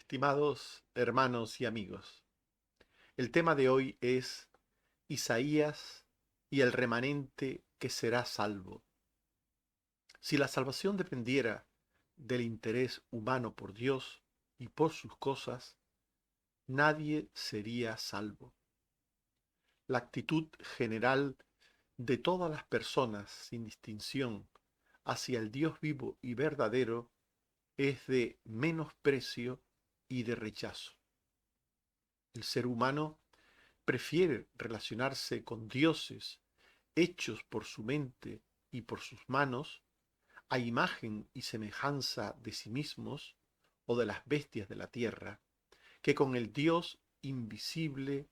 Estimados hermanos y amigos, el tema de hoy es Isaías y el remanente que será salvo. Si la salvación dependiera del interés humano por Dios y por sus cosas, nadie sería salvo. La actitud general de todas las personas, sin distinción, hacia el Dios vivo y verdadero es de menosprecio y de rechazo. El ser humano prefiere relacionarse con dioses hechos por su mente y por sus manos, a imagen y semejanza de sí mismos o de las bestias de la tierra, que con el Dios invisible,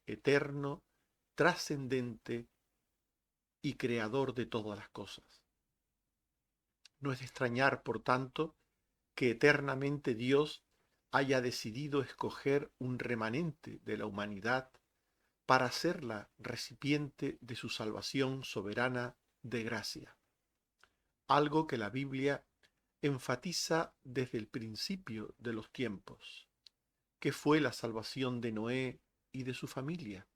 eterno, trascendente y creador de todas las cosas. No es de extrañar, por tanto, que eternamente Dios haya decidido escoger un remanente de la humanidad para hacerla recipiente de su salvación soberana de gracia, algo que la Biblia enfatiza desde el principio de los tiempos, que fue la salvación de Noé y de su familia,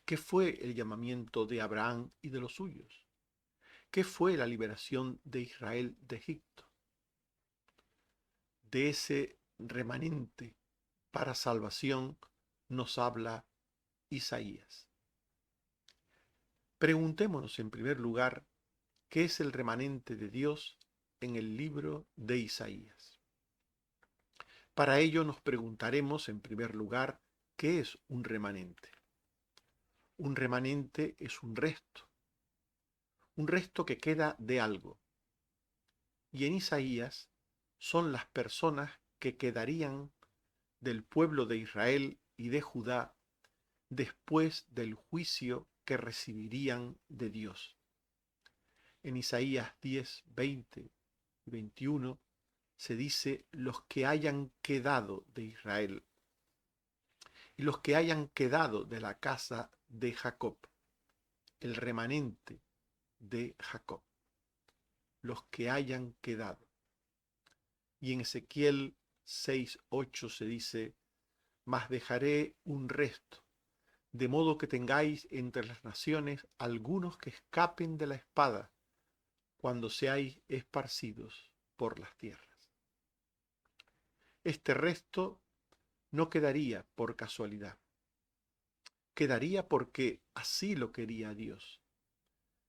que fue el llamamiento de Abraham y de los suyos, que fue la liberación de Israel de Egipto. De ese remanente para salvación nos habla Isaías. Preguntémonos en primer lugar qué es el remanente de Dios en el libro de Isaías. Para ello nos preguntaremos en primer lugar qué es un remanente. Un remanente es un resto que queda de algo. Y en Isaías son las personas que quedarían del pueblo de Israel y de Judá después del juicio que recibirían de Dios. En Isaías 10, 20 y 21 se dice los que hayan quedado de Israel y los que hayan quedado de la casa de Jacob, el remanente de Jacob, los que hayan quedado. Y en Ezequiel 6, 8 se dice, mas dejaré un resto, de modo que tengáis entre las naciones algunos que escapen de la espada cuando seáis esparcidos por las tierras. Este resto no quedaría por casualidad, quedaría porque así lo quería Dios.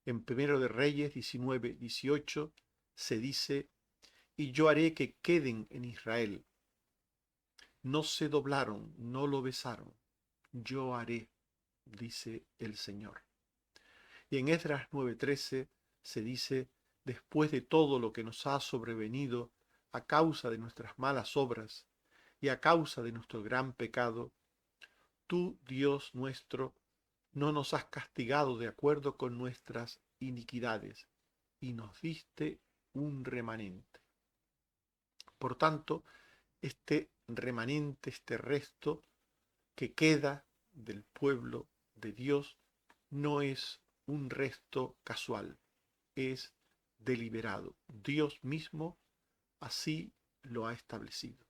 En Primero de Reyes 19, 18 se dice, y yo haré que queden en Israel. No se doblaron, no lo besaron. Yo haré, dice el Señor. Y en Esdras 9:13 se dice, después de todo lo que nos ha sobrevenido a causa de nuestras malas obras y a causa de nuestro gran pecado, tú, Dios nuestro, no nos has castigado de acuerdo con nuestras iniquidades, y nos diste un remanente. Por tanto, este remanente, este resto que queda del pueblo de Dios, no es un resto casual, es deliberado. Dios mismo así lo ha establecido.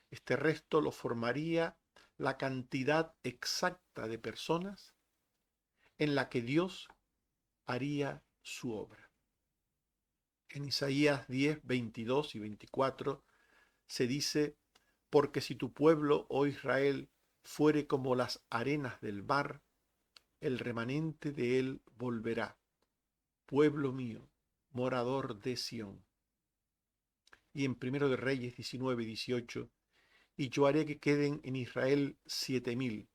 Este resto lo formaría la cantidad exacta de personas en la que Dios haría su obra. En Isaías 10, 22 y 24 se dice, porque si tu pueblo, oh Israel, fuere como las arenas del mar, el remanente de él volverá, pueblo mío, morador de Sión. Y en Primero de Reyes 19, 18, y yo haré que queden en Israel 7,000,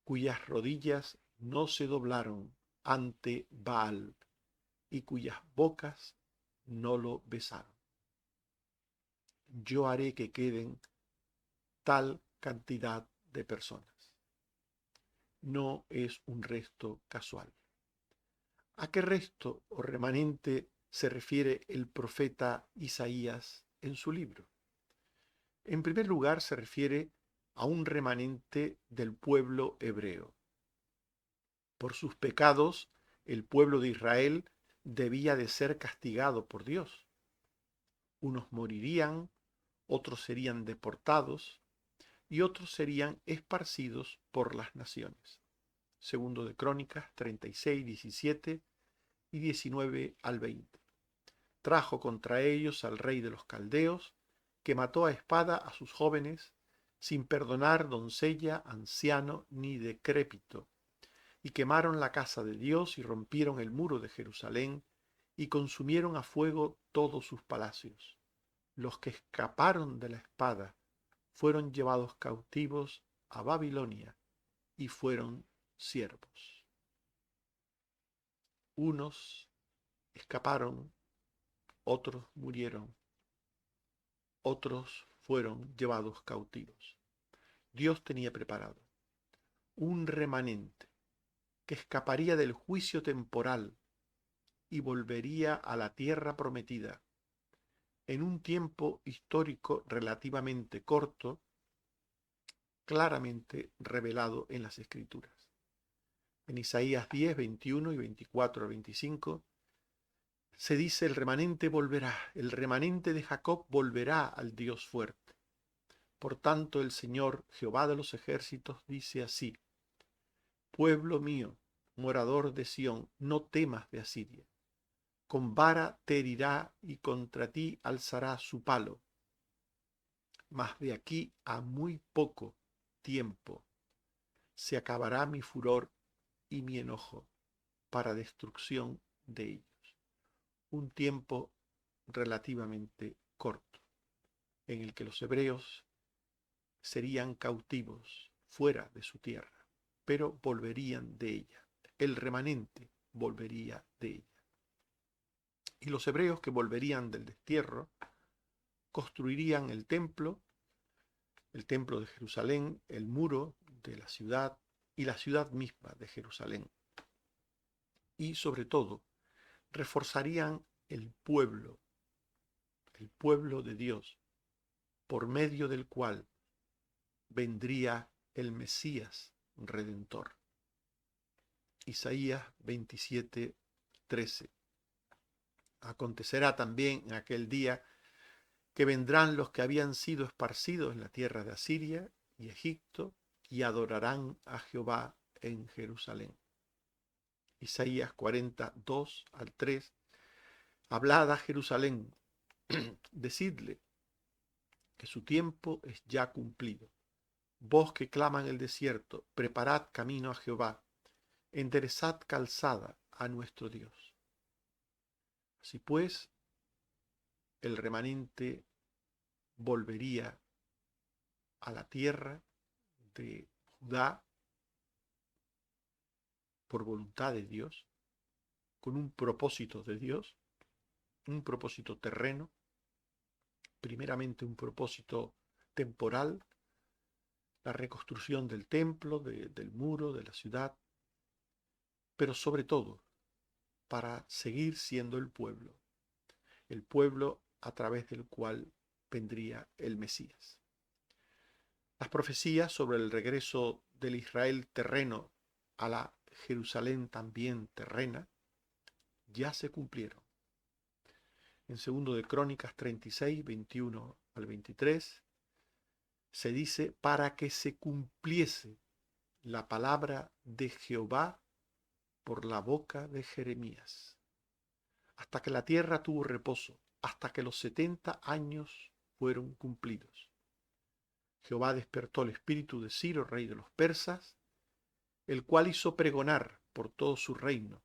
cuyas rodillas no se doblaron ante Baal, y cuyas bocas no lo besaron. Yo haré que queden tal cantidad de personas. No es un resto casual. ¿A qué resto o remanente se refiere el profeta Isaías en su libro? En primer lugar, se refiere a un remanente del pueblo hebreo. Por sus pecados, el pueblo de Israel debía de ser castigado por Dios. Unos morirían, otros serían deportados y otros serían esparcidos por las naciones. Segundo de Crónicas 36, 17 y 19 al 20. Trajo contra ellos al rey de los caldeos, que mató a espada a sus jóvenes, sin perdonar doncella, anciano ni decrépito, y quemaron la casa de Dios y rompieron el muro de Jerusalén, y consumieron a fuego todos sus palacios. Los que escaparon de la espada fueron llevados cautivos a Babilonia y fueron siervos. Unos escaparon, otros murieron, otros fueron llevados cautivos. Dios tenía preparado un remanente que escaparía del juicio temporal y volvería a la tierra prometida en un tiempo histórico relativamente corto, claramente revelado en las Escrituras. En Isaías 10, 21 y 24 al 25, se dice: el remanente volverá, el remanente de Jacob volverá al Dios fuerte. Por tanto, el Señor, Jehová de los ejércitos, dice así: pueblo mío, morador de Sión, no temas de Asiria. Con vara te herirá y contra ti alzará su palo. Mas de aquí a muy poco tiempo se acabará mi furor y mi enojo para destrucción de ellos. Un tiempo relativamente corto, en el que los hebreos serían cautivos fuera de su tierra, pero volverían de ella. El remanente volvería de ella. Y los hebreos que volverían del destierro construirían el templo de Jerusalén, el muro de la ciudad y la ciudad misma de Jerusalén. Y sobre todo, reforzarían el pueblo de Dios, por medio del cual vendría el Mesías Redentor. Isaías 27, 13. Acontecerá también en aquel día que vendrán los que habían sido esparcidos en la tierra de Asiria y Egipto y adorarán a Jehová en Jerusalén. Isaías 42 al 3. Hablad a Jerusalén, decidle que su tiempo es ya cumplido. Vos que claman en el desierto, preparad camino a Jehová, enderezad calzada a nuestro Dios. Así pues, el remanente volvería a la tierra de Judá por voluntad de Dios, con un propósito de Dios, un propósito terreno, primeramente un propósito temporal, la reconstrucción del templo, del muro, de la ciudad, pero sobre todo para seguir siendo el pueblo a través del cual vendría el Mesías. Las profecías sobre el regreso del Israel terreno a la Jerusalén también terrena ya se cumplieron. En segundo de Crónicas 36, 21 al 23, se dice: para que se cumpliese la palabra de Jehová por la boca de Jeremías, hasta que la tierra tuvo reposo, hasta que los 70 años fueron cumplidos. Jehová despertó el espíritu de Ciro, rey de los persas, el cual hizo pregonar por todo su reino: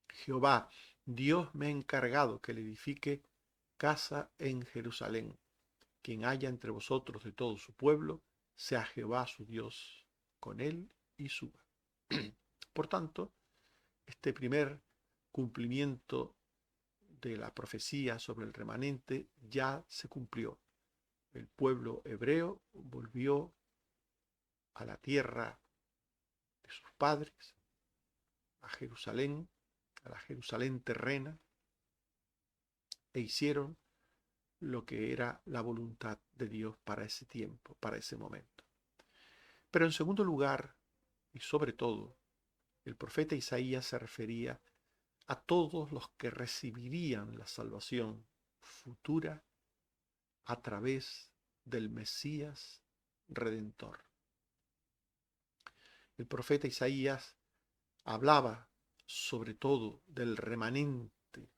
Jehová, Dios me ha encargado que le edifique casa en Jerusalén. Quien haya entre vosotros de todo su pueblo, sea Jehová su Dios con él y suba. Por tanto, este primer cumplimiento de la profecía sobre el remanente ya se cumplió. El pueblo hebreo volvió a la tierra de sus padres, a Jerusalén, a la Jerusalén terrena, e hicieron lo que era la voluntad de Dios para ese tiempo, para ese momento. Pero en segundo lugar, y sobre todo, el profeta Isaías se refería a todos los que recibirían la salvación futura a través del Mesías Redentor. El profeta Isaías hablaba sobre todo del remanente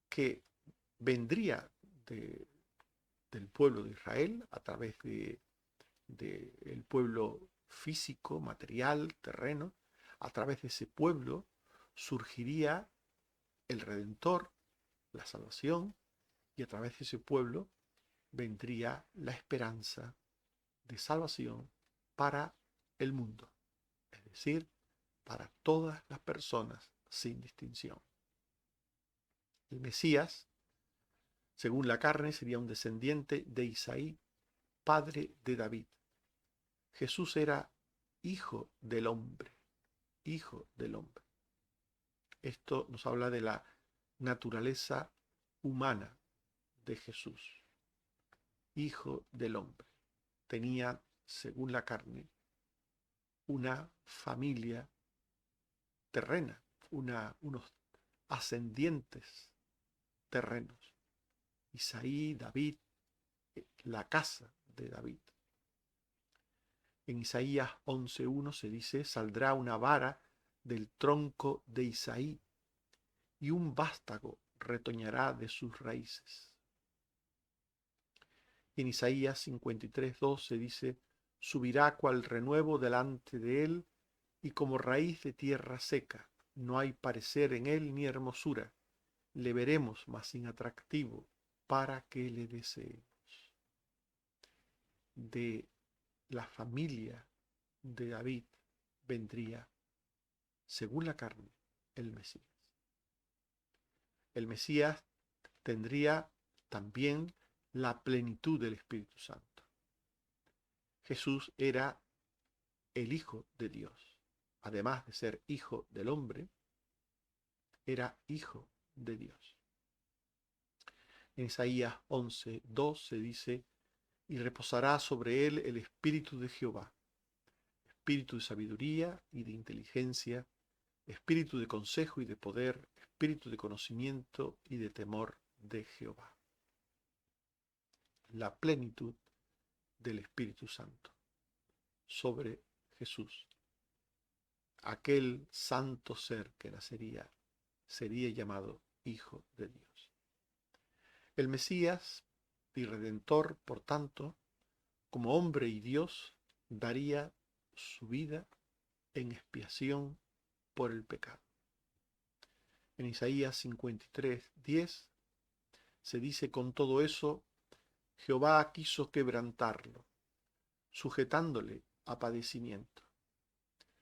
que vendría del pueblo de Israel a través del pueblo físico, material, terreno. A través de ese pueblo surgiría el Redentor, la salvación, y a través de ese pueblo vendría la esperanza de salvación para el mundo, es decir, para todas las personas sin distinción. El Mesías, según la carne, sería un descendiente de Isaí, padre de David. Jesús era hijo del hombre, hijo del hombre. Esto nos habla de la naturaleza humana de Jesús, hijo del hombre. Tenía, según la carne, una familia terrena, unos ascendientes terrenos. Isaí, David, la casa de David. En Isaías 11:1 se dice: saldrá una vara del tronco de Isaí y un vástago retoñará de sus raíces. En Isaías 53:2 se dice: subirá cual renuevo delante de él y como raíz de tierra seca. No hay parecer en él ni hermosura. Le veremos más sin atractivo para que le deseemos. De la familia de David vendría, según la carne, el Mesías. El Mesías tendría también la plenitud del Espíritu Santo. Jesús era el Hijo de Dios. Además de ser hijo del hombre, era hijo de Dios. En Isaías 11:2 se dice: y reposará sobre él el Espíritu de Jehová, Espíritu de sabiduría y de inteligencia, Espíritu de consejo y de poder, Espíritu de conocimiento y de temor de Jehová. La plenitud del Espíritu Santo sobre Jesús. Aquel santo ser que nacería sería llamado Hijo de Dios. El Mesías y Redentor, por tanto, como hombre y Dios, daría su vida en expiación por el pecado. En Isaías 53:10 se dice: con todo eso, Jehová quiso quebrantarlo, sujetándole a padecimiento.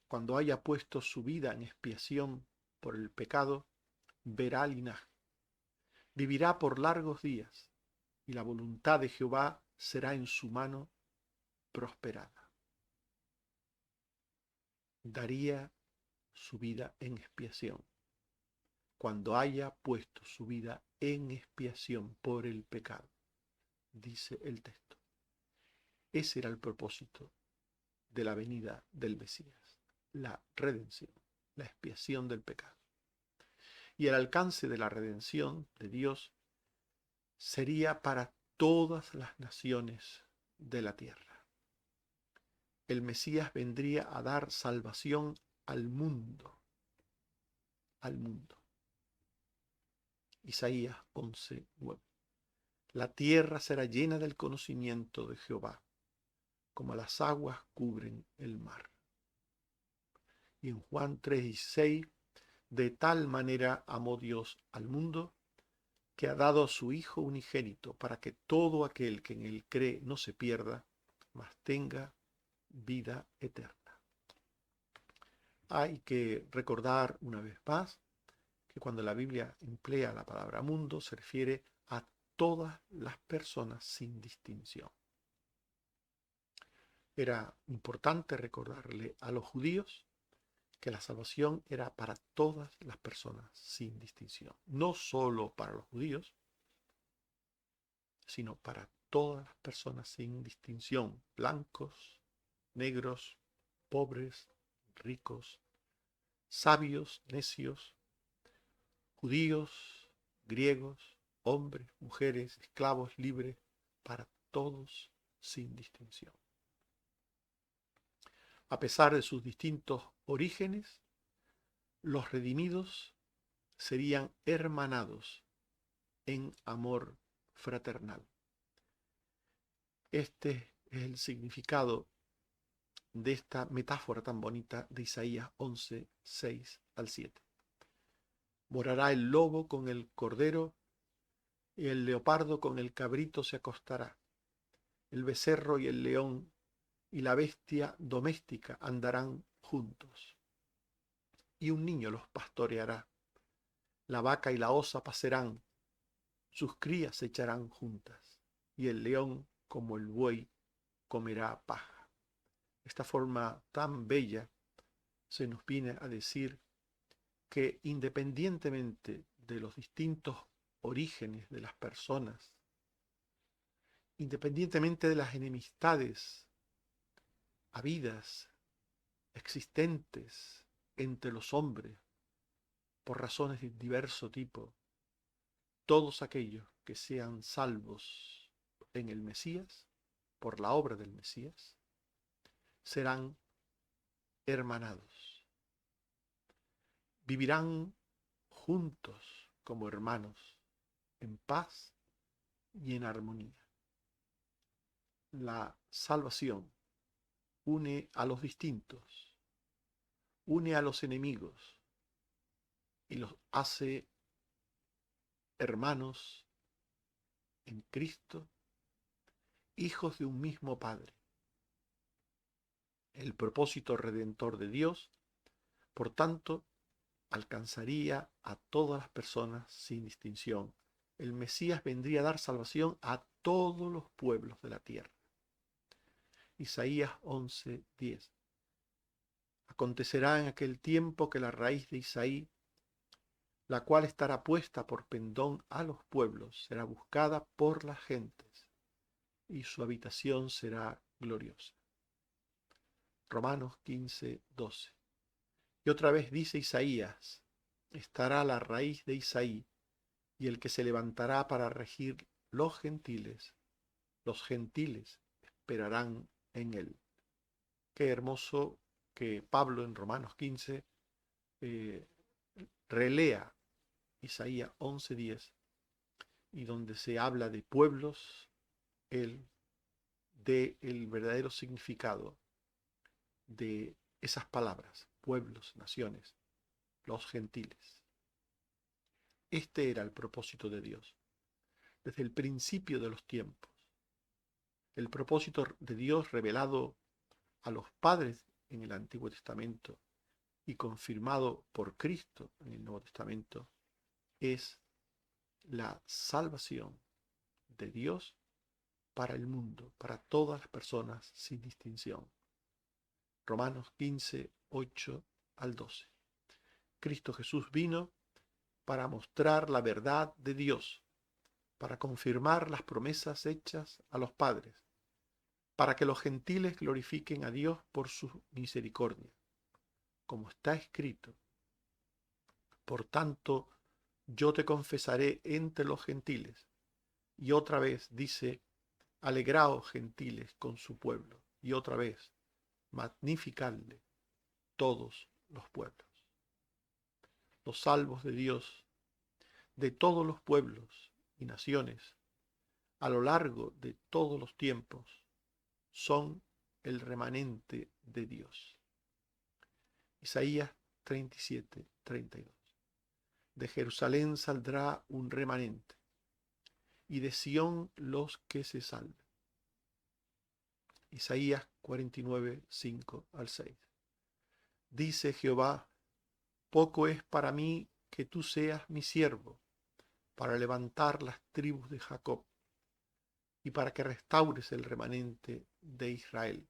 Cuando haya puesto su vida en expiación por el pecado, verá linaje. Vivirá por largos días, y la voluntad de Jehová será en su mano prosperada. Daría su vida en expiación, cuando haya puesto su vida en expiación por el pecado, dice el texto. Ese era el propósito de la venida del Mesías, la redención, la expiación del pecado. Y el alcance de la redención de Dios sería para todas las naciones de la tierra. El Mesías vendría a dar salvación al mundo, al mundo. Isaías 11:9. La tierra será llena del conocimiento de Jehová, como las aguas cubren el mar. Y en Juan 3:16, de tal manera amó Dios al mundo, que ha dado a su Hijo unigénito, para que todo aquel que en él cree no se pierda, mas tenga vida eterna. Hay que recordar una vez más que cuando la Biblia emplea la palabra mundo, se refiere a todas las personas sin distinción. Era importante recordarle a los judíos que la salvación era para todas las personas sin distinción. No solo para los judíos, sino para todas las personas sin distinción. Blancos, negros, pobres, ricos, sabios, necios, judíos, griegos, hombres, mujeres, esclavos, libres, para todos sin distinción. A pesar de sus distintos orígenes, los redimidos serían hermanados en amor fraternal. Este es el significado de esta metáfora tan bonita de Isaías 11, 6 al 7. Morará el lobo con el cordero, y el leopardo con el cabrito se acostará. El becerro y el león y la bestia doméstica andarán juntos. Y un niño los pastoreará. La vaca y la osa pasarán, sus crías se echarán juntas, y el león, como el buey, comerá paja. Esta forma tan bella se nos viene a decir que independientemente de los distintos orígenes de las personas, independientemente de las enemistades habidas, existentes entre los hombres, por razones de diverso tipo, todos aquellos que sean salvos en el Mesías, por la obra del Mesías, serán hermanados. Vivirán juntos como hermanos, en paz y en armonía. La salvación une a los distintos, une a los enemigos y los hace hermanos en Cristo, hijos de un mismo Padre. El propósito redentor de Dios, por tanto, alcanzaría a todas las personas sin distinción. El Mesías vendría a dar salvación a todos los pueblos de la tierra. Isaías 11:10. Acontecerá en aquel tiempo que la raíz de Isaí, la cual estará puesta por pendón a los pueblos, será buscada por las gentes, y su habitación será gloriosa. Romanos 15:12. Y otra vez dice Isaías, estará la raíz de Isaí, y el que se levantará para regir los gentiles esperarán en él. Qué hermoso que Pablo en Romanos 15 eh, relea Isaías 11:10, y donde se habla de pueblos, él dé el verdadero significado de esas palabras, pueblos, naciones, los gentiles. Este era el propósito de Dios, desde el principio de los tiempos. El propósito de Dios revelado a los padres en el Antiguo Testamento y confirmado por Cristo en el Nuevo Testamento es la salvación de Dios para el mundo, para todas las personas sin distinción. Romanos 15, 8 al 12. Cristo Jesús vino para mostrar la verdad de Dios, para confirmar las promesas hechas a los padres, para que los gentiles glorifiquen a Dios por su misericordia, como está escrito. Por tanto, yo te confesaré entre los gentiles. Y otra vez dice, alegraos gentiles con su pueblo. Y otra vez, magnificadle todos los pueblos. Los salvos de Dios, de todos los pueblos y naciones, a lo largo de todos los tiempos, son el remanente de Dios. Isaías 37:32. De Jerusalén saldrá un remanente, y de Sión los que se salven. Isaías 49:5 al 6. Dice Jehová, poco es para mí que tú seas mi siervo, para levantar las tribus de Jacob, y para que restaures el remanente de Israel.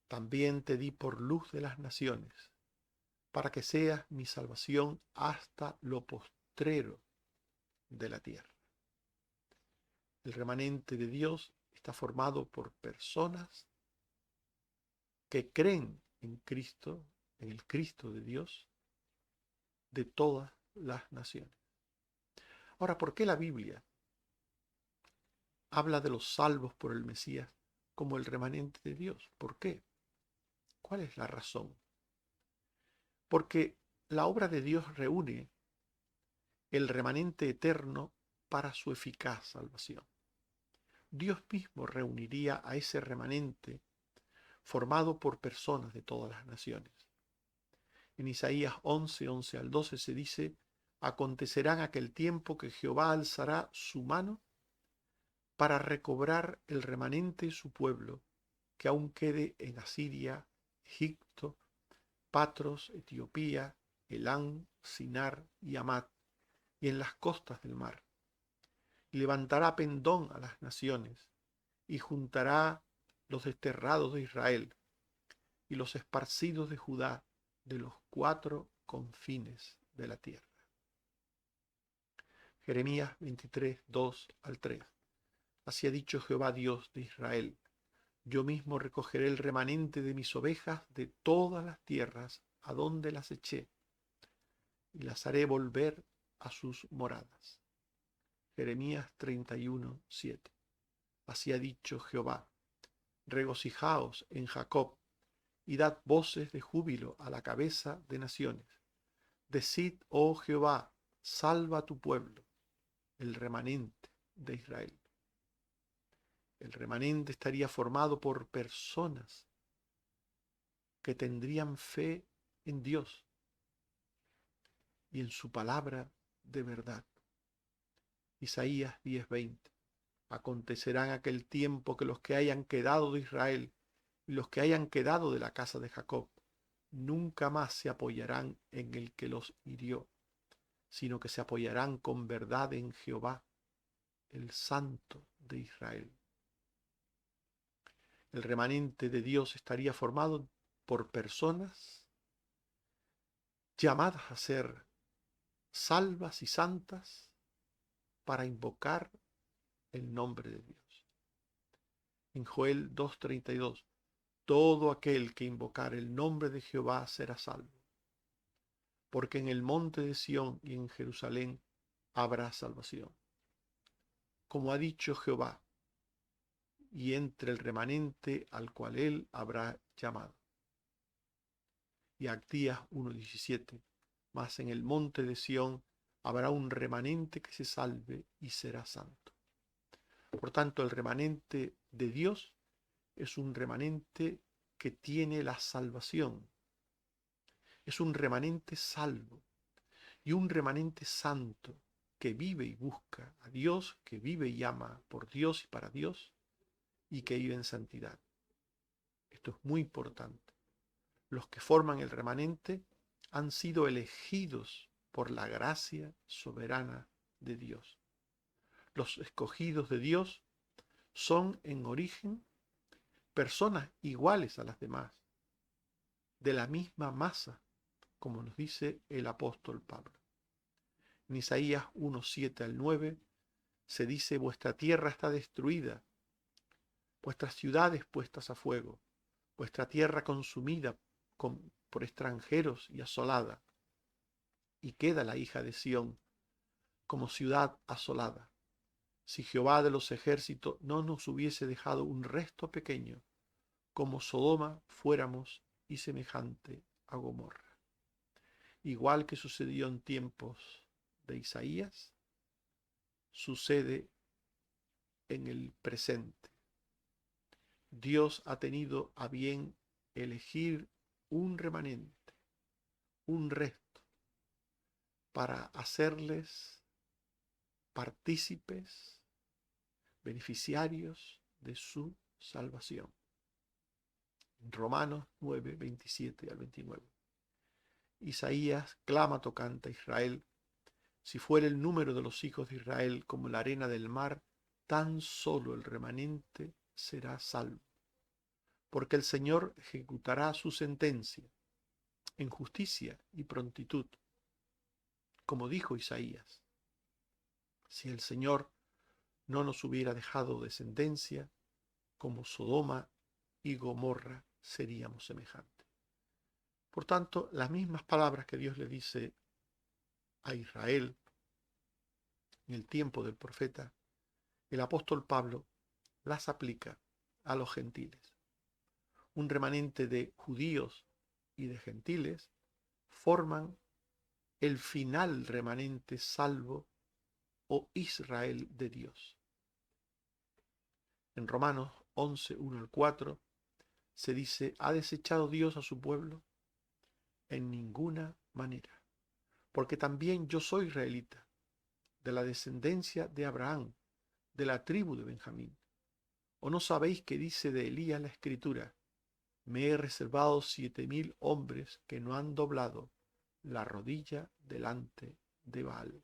También te di por luz de las naciones, para que seas mi salvación hasta lo postrero de la tierra. El remanente de Dios está formado por personas que creen en Cristo, en el Cristo de Dios, de todas las naciones. Ahora, ¿por qué la Biblia habla de los salvos por el Mesías como el remanente de Dios? ¿Por qué? ¿Cuál es la razón? Porque la obra de Dios reúne el remanente eterno para su eficaz salvación. Dios mismo reuniría a ese remanente formado por personas de todas las naciones. En Isaías 11 al 12 se dice: acontecerá en aquel tiempo que Jehová alzará su mano para recobrar el remanente de su pueblo, que aún quede en Asiria, Egipto, Patros, Etiopía, Elán, Sinar y Hamat, y en las costas del mar. Y levantará pendón a las naciones, y juntará los desterrados de Israel, y los esparcidos de Judá, de los 4 confines de la tierra. Jeremías 23, 2 al 3. Así ha dicho Jehová Dios de Israel: yo mismo recogeré el remanente de mis ovejas de todas las tierras a donde las eché, y las haré volver a sus moradas. Jeremías 31, 7. Así ha dicho Jehová: regocijaos en Jacob, y dad voces de júbilo a la cabeza de naciones. Decid, oh Jehová, salva a tu pueblo, el remanente de Israel. El remanente estaría formado por personas que tendrían fe en Dios y en su palabra de verdad. Isaías 10:20. Acontecerá en aquel tiempo que los que hayan quedado de Israel y los que hayan quedado de la casa de Jacob nunca más se apoyarán en el que los hirió, sino que se apoyarán con verdad en Jehová, el Santo de Israel. El remanente de Dios estaría formado por personas llamadas a ser salvas y santas para invocar el nombre de Dios. En Joel 2:32, todo aquel que invocar el nombre de Jehová será salvo, porque en el monte de Sión y en Jerusalén habrá salvación, como ha dicho Jehová, y entre el remanente al cual él habrá llamado. Y Actías 1:17, mas en el monte de Sión habrá un remanente que se salve y será santo. Por tanto, el remanente de Dios es un remanente que tiene la salvación. Es un remanente salvo y un remanente santo que vive y busca a Dios, que vive y ama por Dios y para Dios y que vive en santidad. Esto es muy importante. Los que forman el remanente han sido elegidos por la gracia soberana de Dios. Los escogidos de Dios son en origen personas iguales a las demás, de la misma masa, como nos dice el apóstol Pablo. En Isaías 1:7 al 9 se dice: vuestra tierra está destruida, vuestras ciudades puestas a fuego, vuestra tierra consumida por extranjeros y asolada, y queda la hija de Sión como ciudad asolada. Si Jehová de los ejércitos no nos hubiese dejado un resto pequeño, como Sodoma fuéramos y semejante a Gomorra. Igual que sucedió en tiempos de Isaías, sucede en el presente. Dios ha tenido a bien elegir un remanente, un resto, para hacerles partícipes, beneficiarios de su salvación. Romanos 9, 27 al 29. Isaías clama tocante a Israel: si fuera el número de los hijos de Israel como la arena del mar, tan solo el remanente será salvo. Porque el Señor ejecutará su sentencia en justicia y prontitud, como dijo Isaías. Si el Señor no nos hubiera dejado descendencia, como Sodoma y Gomorra seríamos semejantes. Por tanto, las mismas palabras que Dios le dice a Israel en el tiempo del profeta, el apóstol Pablo las aplica a los gentiles. Un remanente de judíos y de gentiles forman el final remanente salvo o Israel de Dios. En Romanos 11, 1 al 4 se dice: ¿ha desechado Dios a su pueblo? En ninguna manera, porque también yo soy israelita, de la descendencia de Abraham, de la tribu de Benjamín. ¿O no sabéis que dice de Elías la Escritura: me he reservado 7,000 hombres que no han doblado la rodilla delante de Baal?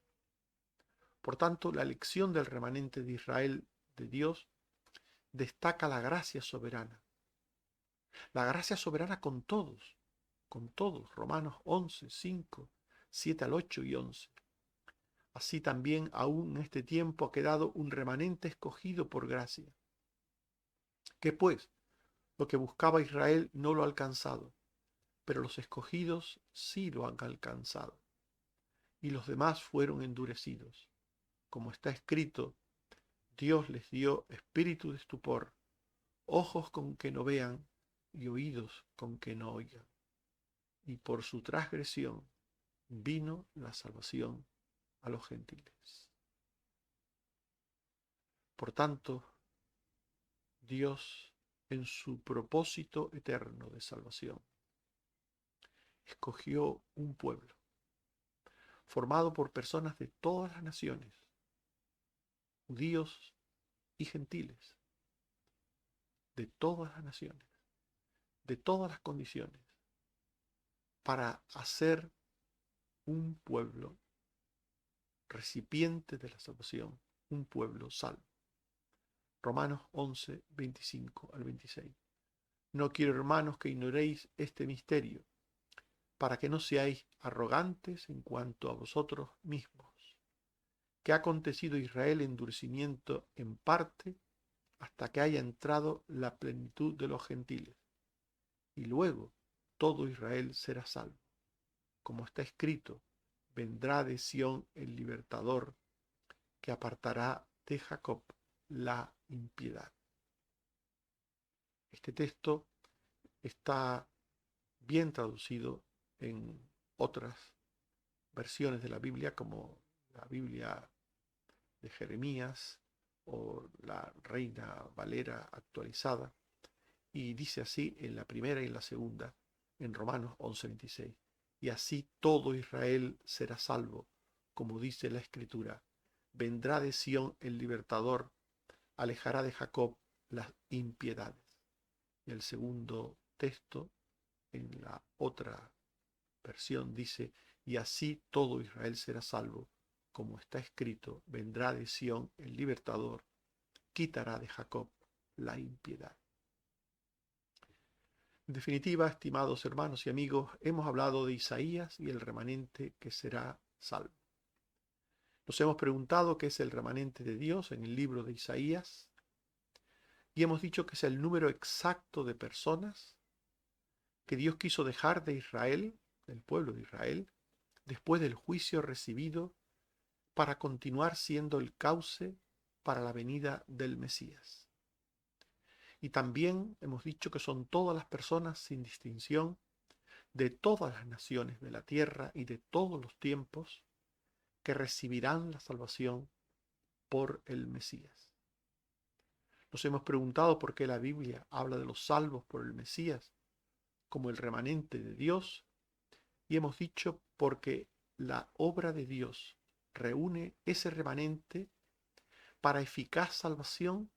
Por tanto, la elección del remanente de Israel de Dios destaca la gracia soberana. La gracia soberana con todos, con todos. Romanos 11, 5, 7 al 8 y 11. Así también aún en este tiempo ha quedado un remanente escogido por gracia. ¿Qué pues? Lo que buscaba Israel no lo ha alcanzado, pero los escogidos sí lo han alcanzado. Y los demás fueron endurecidos. Como está escrito: Dios les dio espíritu de estupor, ojos con que no vean y oídos con que no oigan. Y por su transgresión vino la salvación a los gentiles. Por tanto, Dios, en su propósito eterno de salvación, escogió un pueblo formado por personas de todas las naciones, judíos y gentiles, de todas las naciones, de todas las condiciones, para hacer un pueblo recipiente de la salvación, un pueblo salvo. Romanos 11, 25 al 26. No quiero, hermanos, que ignoréis este misterio, para que no seáis arrogantes en cuanto a vosotros mismos, que ha acontecido a Israel endurecimiento en parte hasta que haya entrado la plenitud de los gentiles, y luego todo Israel será salvo. Como está escrito: vendrá de Sión el libertador, que apartará de Jacob la impiedad. Este texto está bien traducido en otras versiones de la Biblia, como la Biblia de Jeremías o la Reina Valera actualizada, y dice así en la primera y en la segunda, en Romanos 11:26: y así todo Israel será salvo, como dice la Escritura: vendrá de Sión el libertador, alejará de Jacob las impiedades. Y el segundo texto, en la otra versión, dice: y así todo Israel será salvo, como está escrito: vendrá de Sión el libertador, quitará de Jacob la impiedad. En definitiva, estimados hermanos y amigos, hemos hablado de Isaías y el remanente que será salvo. Nos hemos preguntado qué es el remanente de Dios en el libro de Isaías, y hemos dicho que es el número exacto de personas que Dios quiso dejar de Israel, del pueblo de Israel, después del juicio recibido, para continuar siendo el cauce para la venida del Mesías. Y también hemos dicho que son todas las personas sin distinción, de todas las naciones de la tierra y de todos los tiempos, que recibirán la salvación por el Mesías. Nos hemos preguntado por qué la Biblia habla de los salvos por el Mesías como el remanente de Dios, y hemos dicho porque la obra de Dios reúne ese remanente para eficaz salvación,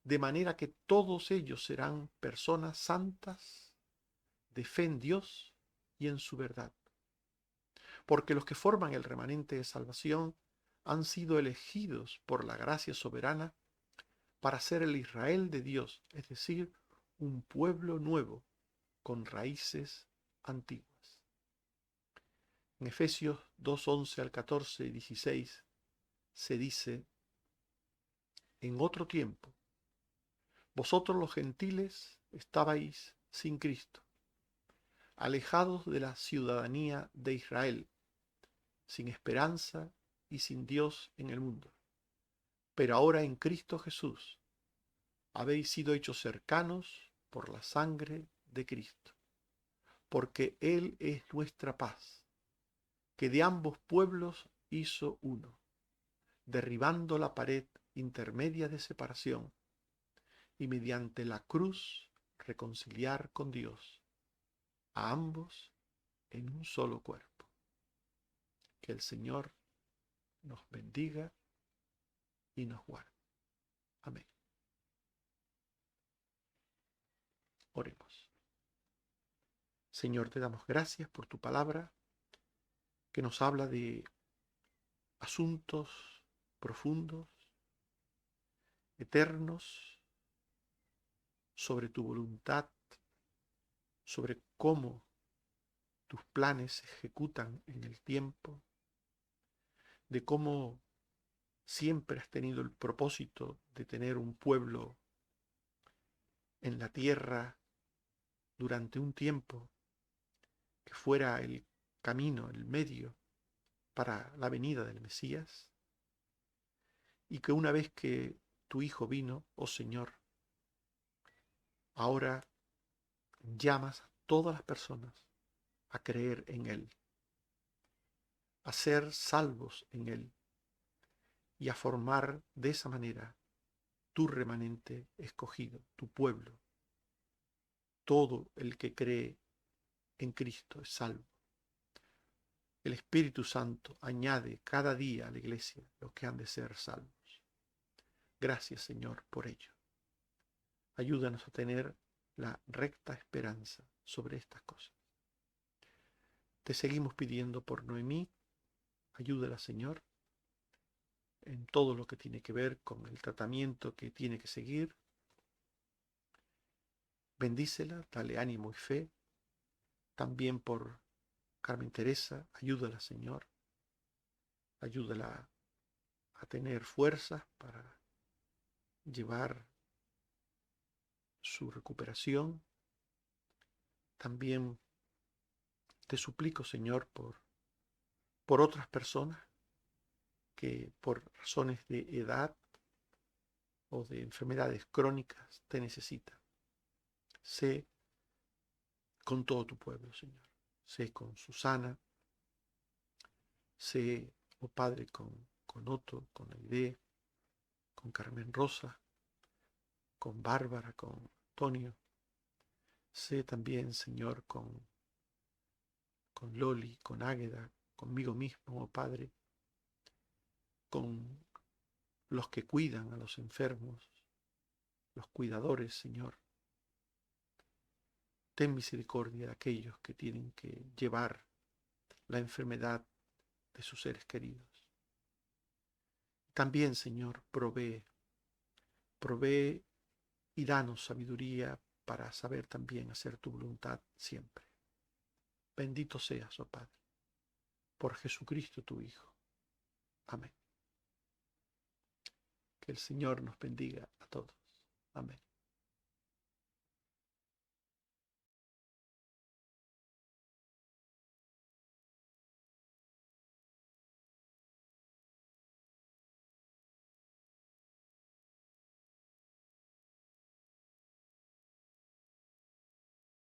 de manera que todos ellos serán personas santas, de fe en Dios y en su verdad. Porque los que forman el remanente de salvación han sido elegidos por la gracia soberana para ser el Israel de Dios, es decir, un pueblo nuevo con raíces antiguas. En Efesios 2:11 al 14 y 16 se dice: en otro tiempo, vosotros los gentiles estabais sin Cristo, alejados de la ciudadanía de Israel, sin esperanza y sin Dios en el mundo. Pero ahora en Cristo Jesús habéis sido hechos cercanos por la sangre de Cristo, porque Él es nuestra paz, que de ambos pueblos hizo uno, derribando la pared intermedia de separación, y mediante la cruz reconciliar con Dios a ambos en un solo cuerpo. Que el Señor nos bendiga y nos guarde. Amén. Oremos. Señor, te damos gracias por tu palabra que nos habla de asuntos profundos, eternos, sobre tu voluntad, sobre cómo tus planes se ejecutan en el tiempo, de cómo siempre has tenido el propósito de tener un pueblo en la tierra durante un tiempo que fuera el camino, el medio para la venida del Mesías, y que una vez que tu Hijo vino, oh Señor, ahora llamas a todas las personas a creer en Él, a ser salvos en Él y a formar de esa manera tu remanente escogido, tu pueblo. Todo el que cree en Cristo es salvo. El Espíritu Santo añade cada día a la iglesia los que han de ser salvos. Gracias, Señor, por ello. Ayúdanos a tener la recta esperanza sobre estas cosas. Te seguimos pidiendo por Noemí. Ayúdala, Señor, en todo lo que tiene que ver con el tratamiento que tiene que seguir. Bendícela, dale ánimo y fe. También por Carmen Teresa, ayúdala, Señor. Ayúdala a tener fuerzas para llevar su recuperación. También te suplico, Señor, por otras personas que por razones de edad o de enfermedades crónicas te necesitan. Sé con todo tu pueblo, Señor. Sé con Susana. Sé, oh Padre, con Otto, con Aide, con Carmen Rosa, con Bárbara, con Antonio. Sé también, Señor, con Loli, con Águeda, conmigo mismo, oh Padre, con los que cuidan a los enfermos, los cuidadores, Señor. Ten misericordia de aquellos que tienen que llevar la enfermedad de sus seres queridos. También, Señor, provee y danos sabiduría para saber también hacer tu voluntad siempre. Bendito seas, oh Padre, por Jesucristo tu Hijo. Amén. Que el Señor nos bendiga a todos. Amén.